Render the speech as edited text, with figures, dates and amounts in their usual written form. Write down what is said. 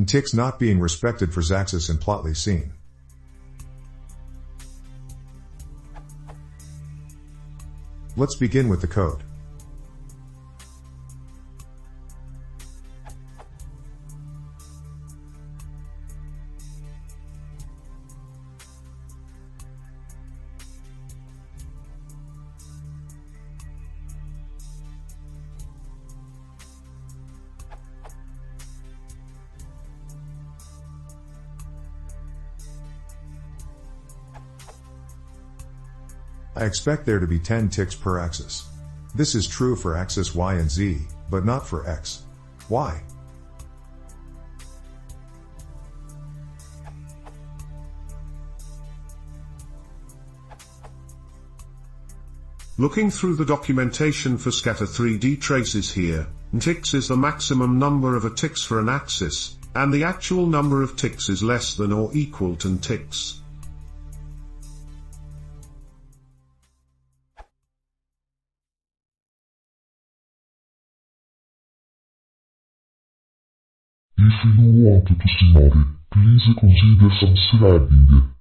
nticks not being respected for xaxis and plotly scene. Let's begin with the code. I expect there to be 10 ticks per axis. This is true for axis Y and Z, but not for X, Y. Looking through the documentation for scatter 3D traces here, nticks is the maximum number of ticks for an axis, and the actual number of ticks is less than or equal to nticks. If you want to see more, please consider subscribing.